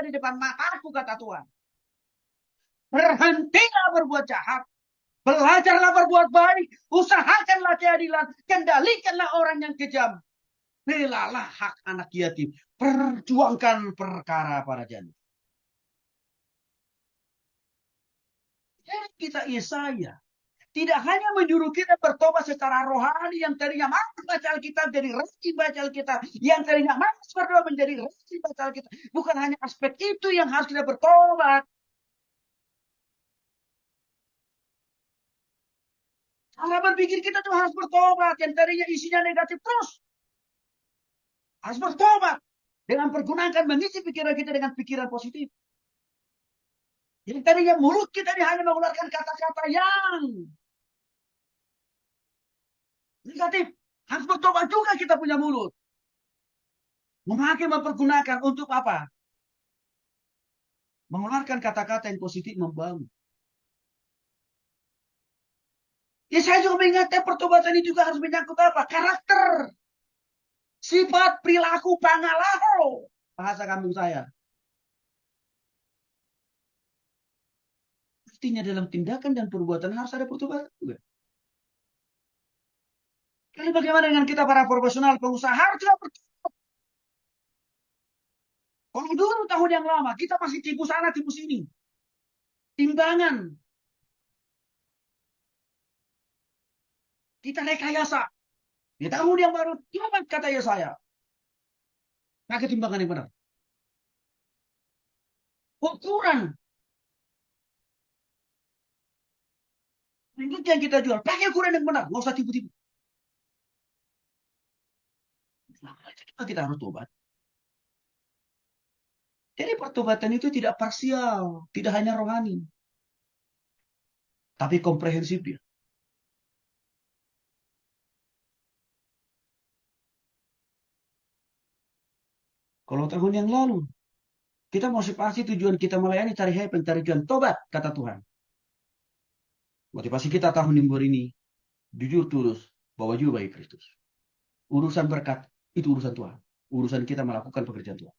di depan mataku, kata Tuhan. Berhentilah berbuat jahat. Belajarlah berbuat baik. Usahakanlah keadilan. Kendalikanlah orang yang kejam. Belalah hak anak yatim. Perjuangkan perkara para janda. Jadi kita Yesaya tidak hanya menyuruh kita bertobat secara rohani, yang tadinya malas baca Alkitab jadi rajin baca Alkitab, yang tadinya malas berdoa menjadi rajin baca Alkitab. Bukan hanya aspek itu yang harus kita bertobat. Cara berpikir kita tuh harus bertobat. Yang tadinya isinya negatif terus harus bertobat dengan pergunakan mengisi pikiran kita dengan pikiran positif. Yang tadinya mulut kita hanya mengeluarkan kata-kata yang negatif, harus bertobat juga kita punya mulut. Memakai, mempergunakan untuk apa? Mengeluarkan kata-kata yang positif, membangun. Ya saya juga mengingatkan pertobatan ini juga harus menyangkut apa? Karakter. Sifat, perilaku, pangalaho. Bahasa kampung saya. Artinya dalam tindakan dan perbuatan harus ada pertobatan juga. Lalu bagaimana dengan kita para profesional, pengusaha? Harus juga bertobat. Kalau dulu tahun yang lama, kita masih tipu sana, tipu sini. Timbangan. Kita rekayasa. Di tahun yang baru, coba kata Yesaya. Pakai timbangan yang benar. Ukuran. Itu yang kita jual. Pakai ukuran yang benar. Nggak usah tipu-tipu. Nah, kita harus tobat. Jadi pertobatan itu tidak parsial. Tidak hanya rohani. Tapi komprehensif dia. Kalau tahun yang lalu, kita motivasi tujuan kita melayani, cari happy, cari tujuan. Tobat, kata Tuhan. Motivasi kita tahun yang baru ini, jujur tulus, bawa jiwa bagi Kristus. Urusan berkat, itu urusan Tuhan. Urusan kita melakukan pekerjaan Tuhan.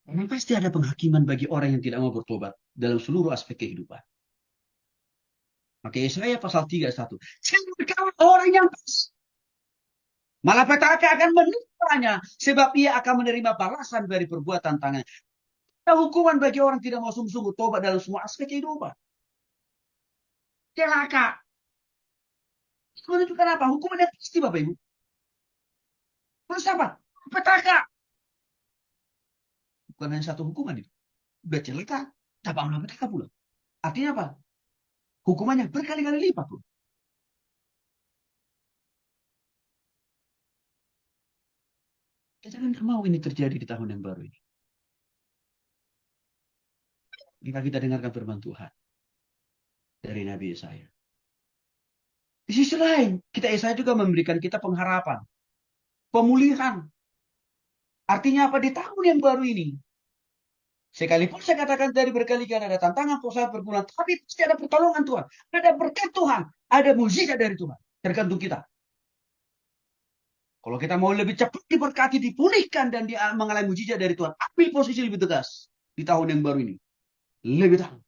Memang pasti ada penghakiman bagi orang yang tidak mau bertobat dalam seluruh aspek kehidupan. Maka Yesaya pasal 31. Celakalah orang yang malapetaka akan menimpanya, sebab ia akan menerima balasan dari perbuatan tangannya. Ada hukuman bagi orang tidak mau sungguh-sungguh tobat dalam semua aspek kehidupan. Celaka. Itu menunjukkan apa? Hukuman yang pasti, Bapak Ibu. Terus apa? Petaka. Bukan hanya satu hukuman itu. Udah celaka, tambah malapetaka pula. Artinya apa? Hukumannya berkali-kali lipat pun. Kita kan mau ini terjadi di tahun yang baru ini. Jika kita dengarkan firman Tuhan dari Nabi Yesaya. Di sisi lain, kita Yesaya juga memberikan kita pengharapan, pemulihan. Artinya apa? Di tahun yang baru ini, sekalipun saya katakan dari berkali-kali ada tantangan, proses pergumulan, tapi pasti ada pertolongan Tuhan, ada berkat Tuhan, ada mukjizat dari Tuhan. Tergantung kita. Kalau kita mau lebih cepat diberkati, dipulihkan, dan mengalami mukjizat dari Tuhan, ambil posisi lebih tegas di tahun yang baru ini. Lebih tahu.